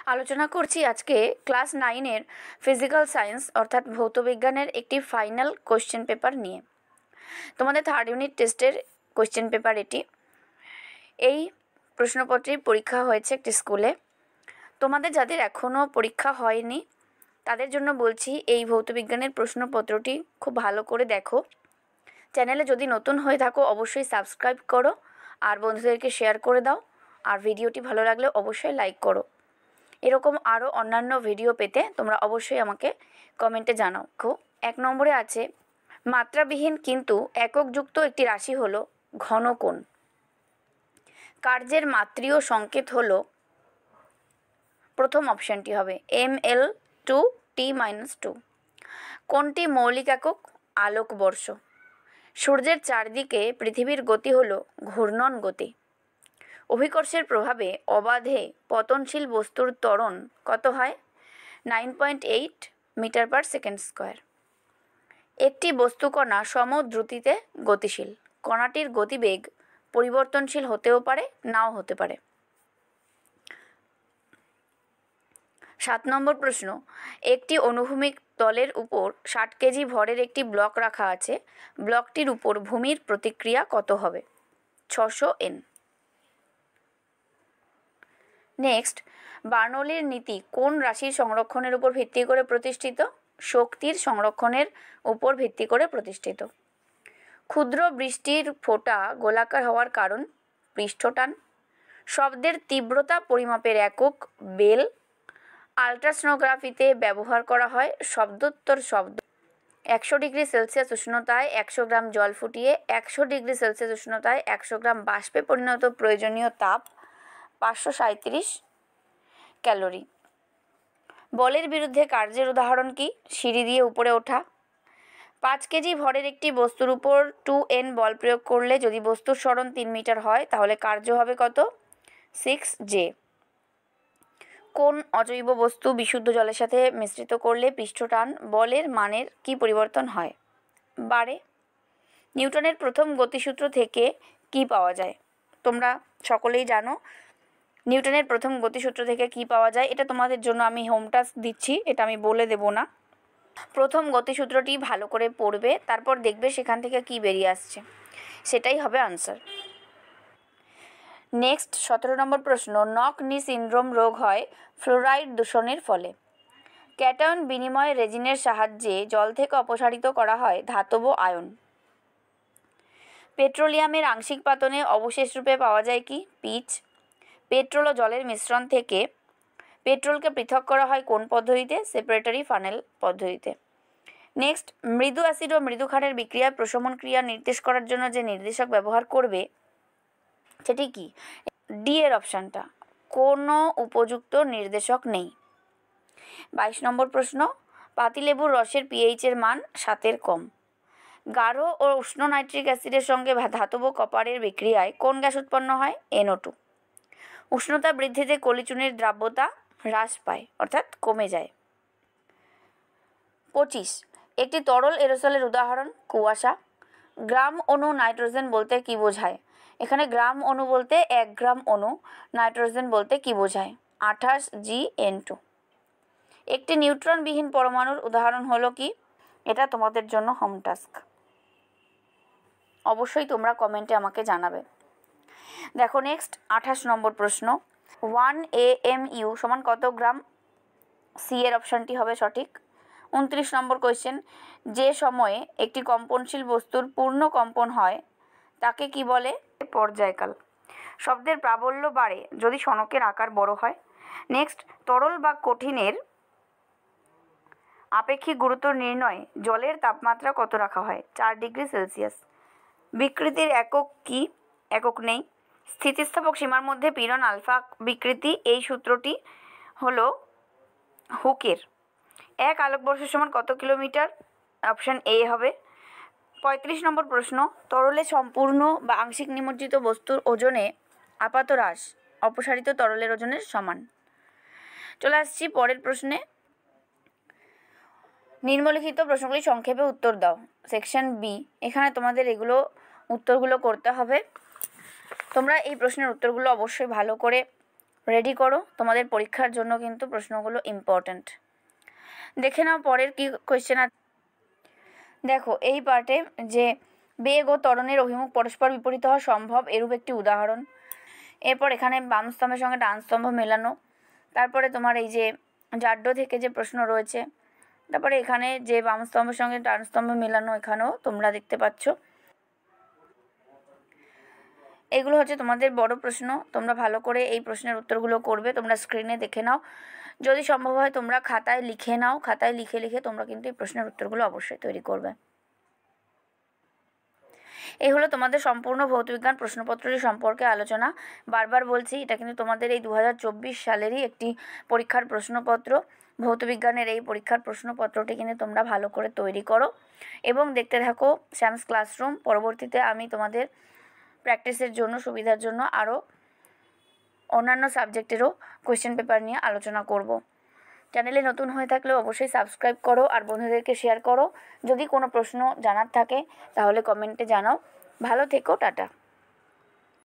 আলোচনা করছি আজকে ক্লাস 9-এর ফিজিক্যাল সায়েন্স অর্থাৎ ভৌতবিজ্ঞানের একটি ফাইনাল কোশ্চেন পেপার নিয়ে। তোমাদের থার্ড ইউনিট টেস্টের কোশ্চেন পেপার এটি। এই প্রশ্নপত্রের পরীক্ষা হয়েছে একটি স্কুলে। তোমাদের যাদের এখনও পরীক্ষা হয়নি তাদের জন্য বলছি, এই ভৌতবিজ্ঞানের প্রশ্নপত্রটি খুব ভালো করে দেখো। চ্যানেলে যদি নতুন হয়ে থাকো অবশ্যই সাবস্ক্রাইব করো আর বন্ধুদেরকে শেয়ার করে দাও, আর ভিডিওটি ভালো লাগলে অবশ্যই লাইক করো। এরকম আরও অন্যান্য ভিডিও পেতে তোমরা অবশ্যই আমাকে কমেন্টে জানাও। 1 নম্বরে আছে মাত্রাবিহীন কিন্তু এককযুক্ত একটি রাশি হলো ঘনকোণ। কার্যের মাত্রীয় সংকেত হলো, প্রথম অপশানটি হবে ml/2t-2। কোনটি মৌলিক একক? আলোকবর্ষ। সূর্যের চারদিকে পৃথিবীর গতি হলো ঘূর্ণন গতি। অভিকর্ষের প্রভাবে অবাধে পতনশীল বস্তুর ত্বরণ কত হয়? 9.8 মিটার/সেকেন্ড স্কয়ার। একটি বস্তুকণা সমদ্রুতিতে গতিশীল। কণাটির গতিবেগ পরিবর্তনশীল হতেও পারে, নাও হতে পারে। 7 নম্বর প্রশ্ন, একটি অনুভূমিক তলের উপর 60 কেজি ভরের একটি ব্লক রাখা আছে। ব্লকটির উপর ভূমির প্রতিক্রিয়া কত হবে? 600 N। নেক্সট, বার্নৌলির নীতি কোন রাশির সংরক্ষণের উপর ভিত্তি করে প্রতিষ্ঠিত? শক্তির সংরক্ষণের উপর ভিত্তি করে প্রতিষ্ঠিত। ক্ষুদ্র বৃষ্টির ফোঁটা গোলাকার হওয়ার কারণ? পৃষ্ঠটান। শব্দের তীব্রতা পরিমাপের একক? বেল। আল্ট্রাসোনোগ্রাফিতে ব্যবহার করা হয় শব্দোত্তর শব্দ। 100 ডিগ্রি সেলসিয়াস উষ্ণতায় 100 গ্রাম জল ফুটিয়ে 100 ডিগ্রি সেলসিয়াস উষ্ণতায় 100 গ্রাম বাষ্পে পরিণত প্রয়োজনীয় তাপ 537 ক্যালোরি। বলের বিরুদ্ধে কার্যের উদাহরণ কি? সিঁড়ি দিয়ে উপরে ওঠা। 5 কেজি ভরের একটি বস্তুর উপর 2N বল প্রয়োগ করলে যদি বস্তুর সরণ 3 মিটার হয় তাহলে কার্য হবে কত? 6J। কোন অজৈব বস্তু বিশুদ্ধ জলের সাথে মিশ্রিত করলে পৃষ্ঠটান বলের মানের কি পরিবর্তন হয়? বাড়ে। নিউটনের প্রথম গতিসূত্র থেকে কি পাওয়া যায়? তোমরা সকলেই জানো নিউটনের প্রথম গতিসূত্র থেকে কি পাওয়া যায়। এটা তোমাদের জন্য আমি হোম টাস্ক দিচ্ছি, এটা আমি বলে দেব না। প্রথম গতিসূত্রটি ভালো করে পড়বে, তারপর দেখবে সেখান থেকে কি বেরিয়ে আসছে, সেটাই হবে আনসার। নেক্সট 17 নম্বর প্রশ্ন, নক নি সিনড্রোম রোগ হয় ফ্লোরাইড দূষণের ফলে। ক্যাটায়ন বিনিময় রেজিনের সাহায্যে জল থেকে অপসারিত করা হয় ধাতব আয়ন। পেট্রোলিয়ামের আংশিক পাতনে অবশেষ রূপে পাওয়া যায় কি? পিচ। পেট্রোল ও জলের মিশ্রণ থেকে পেট্রোলকে পৃথক করা হয় কোন পদ্ধতিতে? সেপারেটরি ফানেল পদ্ধতিতে। নেক্সট, মৃদু অ্যাসিড ও মৃদু ক্ষারের বিক্রিয়ায় প্রশমন ক্রিয়া নির্দেশ করার জন্য যে নির্দেশক ব্যবহার করবে সেটি কি? ডি এর অপশানটা। কোনো উপযুক্ত নির্দেশক নেই। 22 নম্বর প্রশ্ন, পাতিলেবুর রসের পিএইচের মান 7-এর কম। গাঢ় ও উষ্ণ নাইট্রিক অ্যাসিডের সঙ্গে ধাতব কপারের বিক্রিয়ায় কোন গ্যাস উৎপন্ন হয়? NO2। উষ্ণতা বৃদ্ধিতে কলিচুনের দ্রাব্যতা হ্রাস পায় অর্থাৎ কমে যায়। 25, একটি তরল এরোসলের উদাহরণ? কুয়াশা। গ্রাম অণু নাইট্রোজেন বলতে কি বোঝায়? এখানে গ্রাম অণু বলতে 1 গ্রাম অণু, নাইট্রোজেন বলতে কি বোঝায়? 28 GN2। একটি নিউট্রনবিহীন পরমাণুর উদাহরণ হলো কি? এটা তোমাদের জন্য হোম টাস্ক, অবশ্যই তোমরা কমেন্টে আমাকে জানাবে। দেখো নেক্সট 28 নম্বর প্রশ্ন, 1 AMU সমান কত গ্রাম? সি এর অপশানটি হবে সঠিক। 29 নম্বর কোয়েশ্চেন, যে সময়ে একটি কম্পনশীল বস্তুর পূর্ণ কম্পন হয় তাকে কি বলে? পর্যায়কাল। শব্দের প্রাবল্য বাড়ে যদি সনকের আকার বড় হয়। নেক্সট, তরল বা কঠিনের আপেক্ষিক গুরুত্ব নির্ণয়ে জলের তাপমাত্রা কত রাখা হয়? 4 ডিগ্রি সেলসিয়াস। বিকৃতির একক কি? একক নেই। স্থিতিস্থাপক সীমার মধ্যে পীড়ন আলফা বিকৃতি, এই সূত্রটি হলো হুকের। 1 আলোকবর্ষ সমান কত কিলোমিটার? অপশান এ হবে। 35 নম্বর প্রশ্ন, তরলে সম্পূর্ণ বা আংশিক নিমজ্জিত বস্তুর ওজনে আপাত হ্রাস অপসারিত তরলের ওজনের সমান। চলে আসছি পরের প্রশ্নে। নিম্নলিখিত প্রশ্নগুলি সংক্ষেপে উত্তর দাও। Section B. এখানে তোমাদের এগুলো উত্তরগুলো করতে হবে। তোমরা এই প্রশ্নের উত্তরগুলো অবশ্যই ভালো করে রেডি করো, তোমাদের পরীক্ষার জন্য কিন্তু প্রশ্নগুলো ইম্পর্ট্যান্ট। দেখে নাও পরের কি কোয়েশ্চেন আছে। দেখো এই পার্টে যে বেগ ও ত্বরণের অভিমুখ পরস্পর বিপরীত হওয়া সম্ভব এরূপ একটি উদাহরণ। এরপর এখানে বাম স্তম্ভের সঙ্গে ডান স্তম্ভ মেলানো। তারপরে তোমার এই যে জাড্য থেকে যে প্রশ্ন রয়েছে, তারপরে এখানে যে বাম স্তম্ভের সঙ্গে ডান স্তম্ভ মেলানো, এখানেও তোমরা দেখতে পাচ্ছ। এগুলো হচ্ছে তোমাদের বড় প্রশ্ন। তোমরা ভালো করে এই প্রশ্নের উত্তরগুলো করবে। তোমরা স্ক্রিনে দেখে নাও, যদি সম্ভব হয় তোমরা খাতায় লিখে নাও। খাতায় লিখে লিখে তোমরা কিন্তু এই প্রশ্নের উত্তরগুলো অবশ্যই তৈরি করবে। এই হলো তোমাদের সম্পূর্ণ ভৌতবিজ্ঞান প্রশ্নপত্রটি সম্পর্কে আলোচনা। বারবার বলছি, এটা কিন্তু তোমাদের এই 2024 সালেরই একটি পরীক্ষার প্রশ্নপত্র। ভৌতবিজ্ঞানের এই পরীক্ষার প্রশ্নপত্রটি কিন্তু তোমরা ভালো করে তৈরি করো এবং দেখতে থাকো শ্যামস ক্লাসরুম। পরবর্তীতে আমি তোমাদের প্র্যাকটিসের জন্য, সুবিধার জন্য আরও অন্যান্য সাবজেক্টেরও কোয়েশ্চেন পেপার নিয়ে আলোচনা করব। চ্যানেলে নতুন হয়ে থাকলে অবশ্যই সাবস্ক্রাইব করো আর বন্ধুদেরকে শেয়ার করো। যদি কোনো প্রশ্ন জানার থাকে তাহলে কমেন্টে জানাও। ভালো থেকো, টাটা।